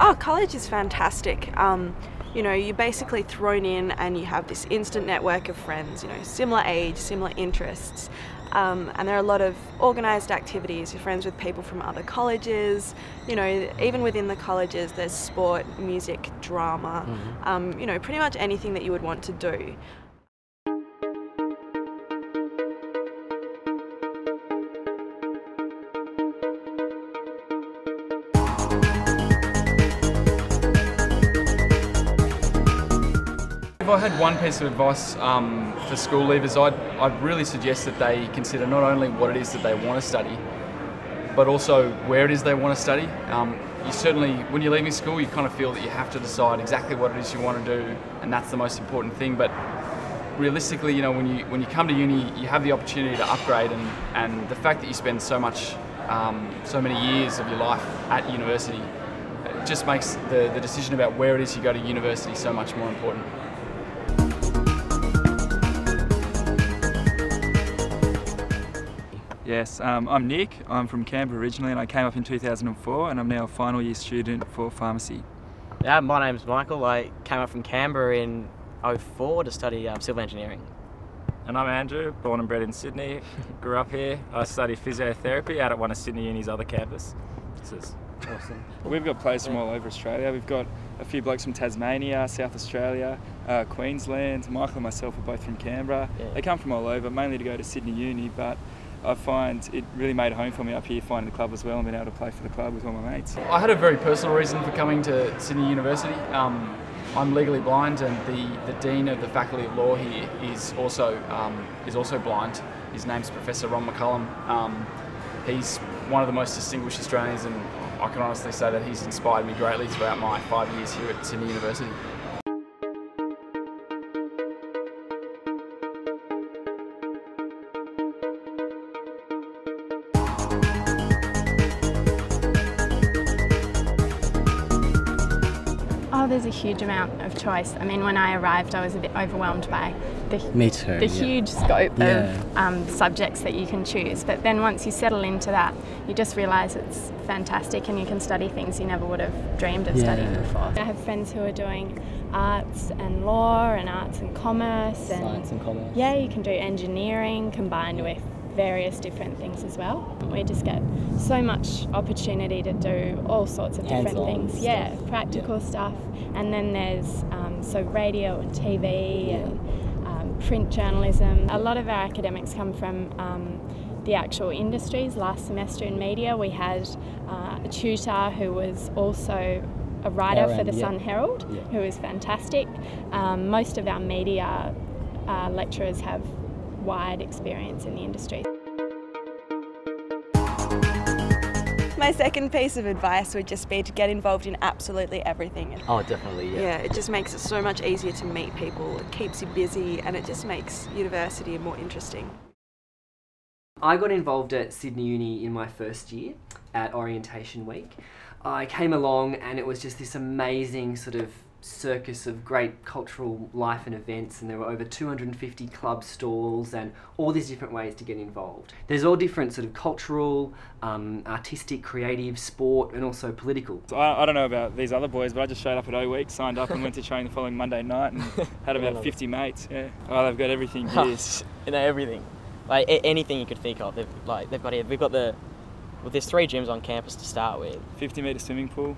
Oh, college is fantastic. You know, you're basically thrown in and you have this instant network of friends, you know, similar age, similar interests. And there are a lot of organised activities. You're friends with people from other colleges. You know, even within the colleges, there's sport, music, drama, you know, pretty much anything that you would want to do. If I had one piece of advice for school leavers, I'd really suggest that they consider not only what it is that they want to study, but also where it is they want to study. You certainly, when you're leaving school, you kind of feel that you have to decide exactly what it is you want to do, and that's the most important thing. But realistically, you know, when you come to uni, you have the opportunity to upgrade, and the fact that you spend so many years of your life at university, it just makes the decision about where it is you go to university so much more important. Yes, I'm Nick. I'm from Canberra originally and I came up in 2004 and I'm now a final year student for pharmacy. Yeah, my name's Michael. I came up from Canberra in 2004 to study civil engineering. And I'm Andrew, born and bred in Sydney, grew up here. I study physiotherapy out at one of Sydney Uni's other campuses. This is awesome. We've got players from all over Australia. We've got a few blokes from Tasmania, South Australia, Queensland. Michael and myself are both from Canberra. Yeah. They come from all over, mainly to go to Sydney Uni, but I find it really made a home for me up here, finding the club as well and being able to play for the club with all my mates. I had a very personal reason for coming to Sydney University. I'm legally blind, and the Dean of the Faculty of Law here is also blind. His name's Professor Ron McCullum. He's one of the most distinguished Australians, and I can honestly say that he's inspired me greatly throughout my 5 years here at Sydney University. Oh, there's a huge amount of choice. I mean, when I arrived, I was a bit overwhelmed by the huge scope of subjects that you can choose. But then once you settle into that, you just realise it's fantastic and you can study things you never would have dreamed of studying before. I have friends who are doing arts and law and arts and commerce. Science and commerce. Yeah, you can do engineering combined with various different things as well. We just get so much opportunity to do all sorts of different things. Yeah, practical stuff. And then there's so radio and TV and print journalism. A lot of our academics come from the actual industries. Last semester in media we had a tutor who was also a writer for the Sun Herald, who was fantastic. Most of our media lecturers have wide experience in the industry. My second piece of advice would just be to get involved in absolutely everything. Oh, definitely, yeah. Yeah, it just makes it so much easier to meet people, it keeps you busy, and it just makes university more interesting. I got involved at Sydney Uni in my first year at orientation week. I came along and it was just this amazing sort of circus of great cultural life and events, and there were over 250 club stalls and all these different ways to get involved. There's all different sort of cultural, artistic, creative, sport and also political. So I don't know about these other boys, but I just showed up at O Week, signed up and went to train the following Monday night and had about 50 mates. Yeah. Oh, they've got everything here. You know, everything. Like anything you could think of. We've got there's 3 gyms on campus to start with. 50-metre swimming pool.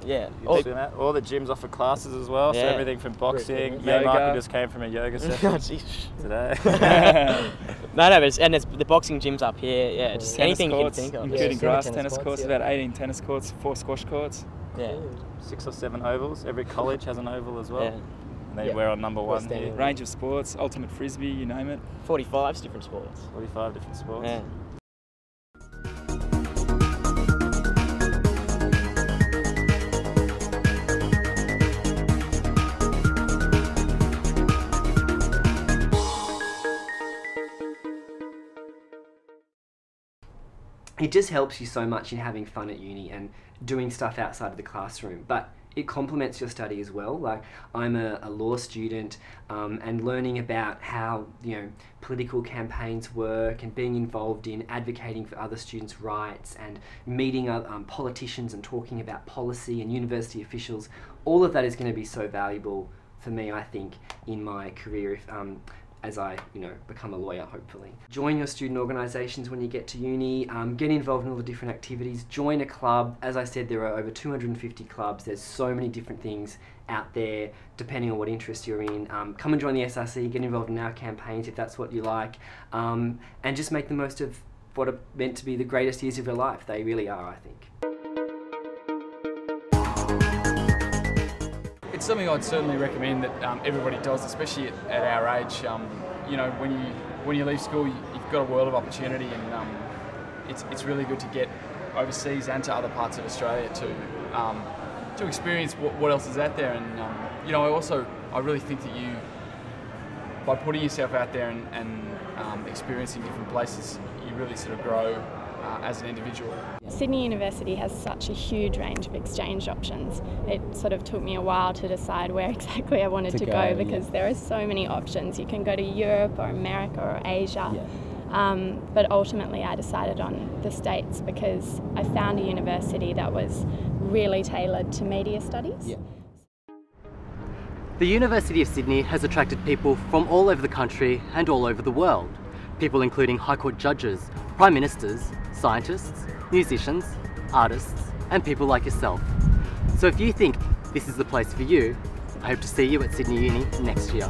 Yeah. All the gyms offer classes as well, so everything from boxing. Me and Michael just came from a yoga session today. There's the boxing gyms up here. Yeah, just anything courts, you can think of. including grass tennis courts, about 18 tennis courts, 4 squash courts. Yeah. 6 or 7 ovals. Every college has an oval as well. Yeah. And we're on number 1 here. Range of sports, ultimate frisbee, you name it. 45 different sports. 45 different sports. Yeah. It just helps you so much in having fun at uni and doing stuff outside of the classroom. But it complements your study as well. Like, I'm a law student, and learning about how, you know, political campaigns work and being involved in advocating for other students' rights and meeting politicians and talking about policy and university officials, all of that is going to be so valuable for me, I think, in my career if, as I, you know, become a lawyer, hopefully. Join your student organisations when you get to uni, get involved in all the different activities, join a club. As I said, there are over 250 clubs. There's so many different things out there, depending on what interest you're in. Come and join the SRC, get involved in our campaigns if that's what you like, and just make the most of what are meant to be the greatest years of your life. They really are, I think. It's something I'd certainly recommend that everybody does, especially at our age. You know, when you leave school, you've got a world of opportunity, and it's really good to get overseas and to other parts of Australia to experience what else is out there. And you know, I really think that by putting yourself out there and experiencing different places, you really sort of grow as an individual. Sydney University has such a huge range of exchange options. It sort of took me a while to decide where exactly I wanted to go because there are so many options. You can go to Europe or America or Asia. But ultimately I decided on the States because I found a university that was really tailored to media studies. The University of Sydney has attracted people from all over the country and all over the world. People including High Court judges, Prime Ministers, scientists, musicians, artists, and people like yourself. So if you think this is the place for you, I hope to see you at Sydney Uni next year.